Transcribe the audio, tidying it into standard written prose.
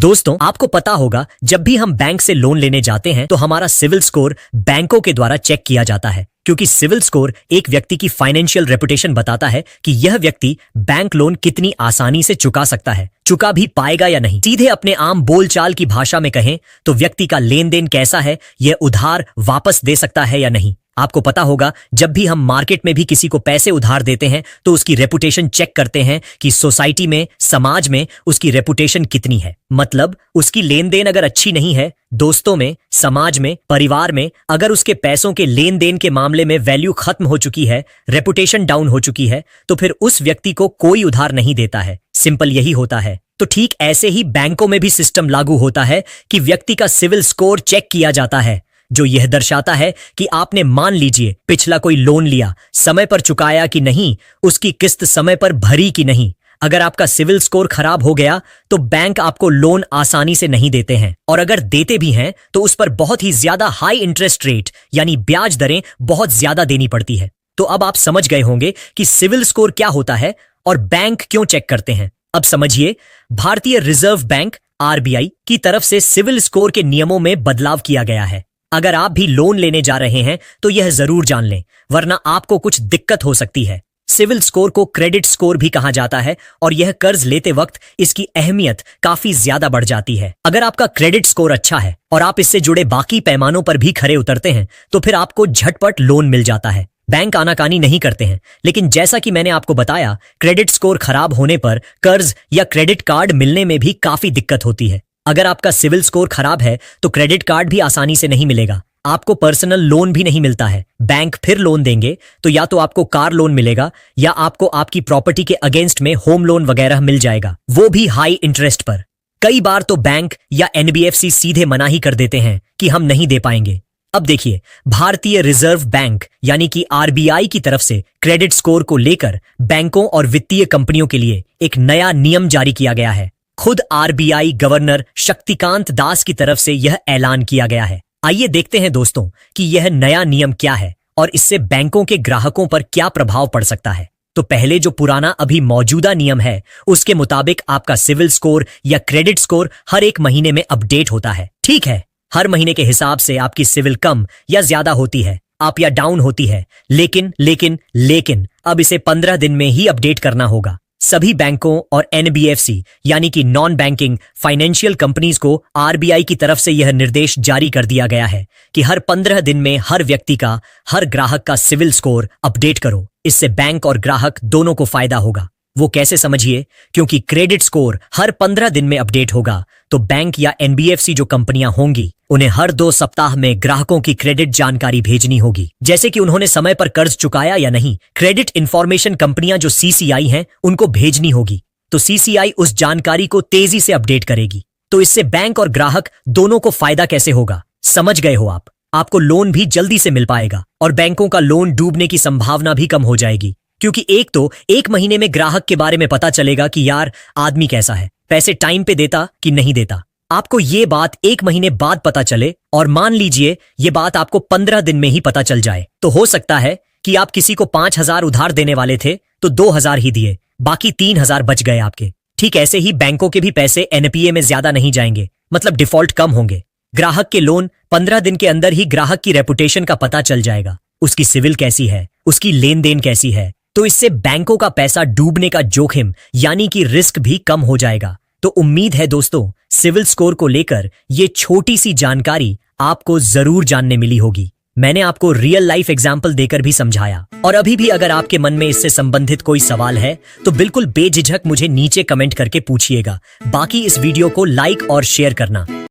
दोस्तों, आपको पता होगा जब भी हम बैंक से लोन लेने जाते हैं तो हमारा सिविल स्कोर बैंकों के द्वारा चेक किया जाता है, क्योंकि सिविल स्कोर एक व्यक्ति की फाइनेंशियल रेपुटेशन बताता है कि यह व्यक्ति बैंक लोन कितनी आसानी से चुका सकता है, चुका भी पाएगा या नहीं। सीधे अपने आम बोलचाल की भाषा में कहें तो व्यक्ति का लेन देन कैसा है, यह उधार वापस दे सकता है या नहीं। आपको पता होगा जब भी हम मार्केट में भी किसी को पैसे उधार देते हैं तो उसकी रेपुटेशन चेक करते हैं कि सोसाइटी में, समाज में उसकी रेपुटेशन कितनी है। मतलब उसकी लेन देन अगर अच्छी नहीं है, दोस्तों में, समाज में, परिवार में अगर उसके पैसों के लेन देन के मामले में वैल्यू खत्म हो चुकी है, रेपुटेशन डाउन हो चुकी है, तो फिर उस व्यक्ति को कोई उधार नहीं देता है। सिंपल यही होता है। तो ठीक ऐसे ही बैंकों में भी सिस्टम लागू होता है कि व्यक्ति का सिविल स्कोर चेक किया जाता है, जो यह दर्शाता है कि आपने, मान लीजिए, पिछला कोई लोन लिया, समय पर चुकाया कि नहीं, उसकी किस्त समय पर भरी कि नहीं। अगर आपका सिविल स्कोर खराब हो गया तो बैंक आपको लोन आसानी से नहीं देते हैं, और अगर देते भी हैं तो उस पर बहुत ही ज्यादा हाई इंटरेस्ट रेट यानी ब्याज दरें बहुत ज्यादा देनी पड़ती है। तो अब आप समझ गए होंगे कि सिविल स्कोर क्या होता है और बैंक क्यों चेक करते हैं। अब समझिए, भारतीय रिजर्व बैंक आरबीआई की तरफ से सिविल स्कोर के नियमों में बदलाव किया गया है। अगर आप भी लोन लेने जा रहे हैं तो यह जरूर जान लें, वरना आपको कुछ दिक्कत हो सकती है। सिविल स्कोर को क्रेडिट स्कोर भी कहा जाता है और यह कर्ज लेते वक्त इसकी अहमियत काफी ज्यादा बढ़ जाती है। अगर आपका क्रेडिट स्कोर अच्छा है और आप इससे जुड़े बाकी पैमानों पर भी खरे उतरते हैं तो फिर आपको झटपट लोन मिल जाता है। बैंक आनाकानी नहीं करते हैं, लेकिन जैसा कि मैंने आपको बताया, क्रेडिट स्कोर खराब होने पर कर्ज या क्रेडिट कार्ड मिलने में भी काफी दिक्कत होती है। अगर आपका सिविल स्कोर खराब है तो क्रेडिट कार्ड भी आसानी से नहीं मिलेगा, आपको पर्सनल लोन भी नहीं मिलता है। बैंक फिर लोन देंगे तो या तो आपको कार लोन मिलेगा या आपको आपकी प्रॉपर्टी के अगेंस्ट में होम लोन वगैरह मिल जाएगा, वो भी हाई इंटरेस्ट पर। कई बार तो बैंक या एनबीएफसी सीधे मना ही कर देते हैं कि हम नहीं दे पाएंगे। अब देखिए, भारतीय रिजर्व बैंक यानी कि आरबीआई की तरफ से क्रेडिट स्कोर को लेकर बैंकों और वित्तीय कंपनियों के लिए एक नया नियम जारी किया गया है। खुद आरबीआई गवर्नर शक्तिकांत दास की तरफ से यह ऐलान किया गया है। आइए देखते हैं दोस्तों कि यह नया नियम क्या है और इससे बैंकों के ग्राहकों पर क्या प्रभाव पड़ सकता है। तो पहले जो पुराना अभी मौजूदा नियम है, उसके मुताबिक आपका सिविल स्कोर या क्रेडिट स्कोर हर एक महीने में अपडेट होता है। ठीक है, हर महीने के हिसाब से आपकी सिविल कम या ज्यादा होती है, अप या डाउन होती है, लेकिन अब इसे 15 दिन में ही अपडेट करना होगा। सभी बैंकों और एनबीएफसी यानी कि नॉन बैंकिंग फाइनेंशियल कंपनीज को आरबीआई की तरफ से यह निर्देश जारी कर दिया गया है कि हर 15 दिन में हर व्यक्ति का, हर ग्राहक का सिविल स्कोर अपडेट करो। इससे बैंक और ग्राहक दोनों को फायदा होगा। वो कैसे, समझिए। क्योंकि क्रेडिट स्कोर हर 15 दिन में अपडेट होगा तो बैंक या एनबीएफसी जो कंपनियां होंगी, उन्हें हर 2 सप्ताह में ग्राहकों की क्रेडिट जानकारी भेजनी होगी, जैसे कि उन्होंने समय पर कर्ज चुकाया या नहीं। क्रेडिट इंफॉर्मेशन कंपनियां जो सीसीआई हैं, उनको भेजनी होगी, तो सीसीआई उस जानकारी को तेजी से अपडेट करेगी। तो इससे बैंक और ग्राहक दोनों को फायदा कैसे होगा, समझ गए हो आप। आपको लोन भी जल्दी से मिल पाएगा और बैंकों का लोन डूबने की संभावना भी कम हो जाएगी, क्योंकि एक महीने में ग्राहक के बारे में पता चलेगा कि यार, आदमी कैसा है, पैसे टाइम पे देता कि नहीं देता। आपको ये बात 1 महीने बाद पता चले और मान लीजिए ये बात आपको 15 दिन में ही पता चल जाए, तो हो सकता है कि आप किसी को 5,000 उधार देने वाले थे तो 2,000 ही दिए, बाकी 3,000 बच गए आपके। ठीक ऐसे ही बैंकों के भी पैसे एनपीए में ज्यादा नहीं जाएंगे, मतलब डिफॉल्ट कम होंगे। ग्राहक के लोन 15 दिन के अंदर ही ग्राहक की रेपुटेशन का पता चल जाएगा, उसकी सिविल कैसी है, उसकी लेन देन कैसी है। तो इससे बैंकों का पैसा डूबने का जोखिम यानी कि रिस्क भी कम हो जाएगा। तो उम्मीद है दोस्तों, सिविल स्कोर को लेकर ये छोटी सी जानकारी आपको जरूर जानने मिली होगी। मैंने आपको रियल लाइफ एग्जाम्पल देकर भी समझाया। और अभी भी अगर आपके मन में इससे संबंधित कोई सवाल है तो बिल्कुल बेझिझक मुझे नीचे कमेंट करके पूछिएगा। बाकी इस वीडियो को लाइक और शेयर करना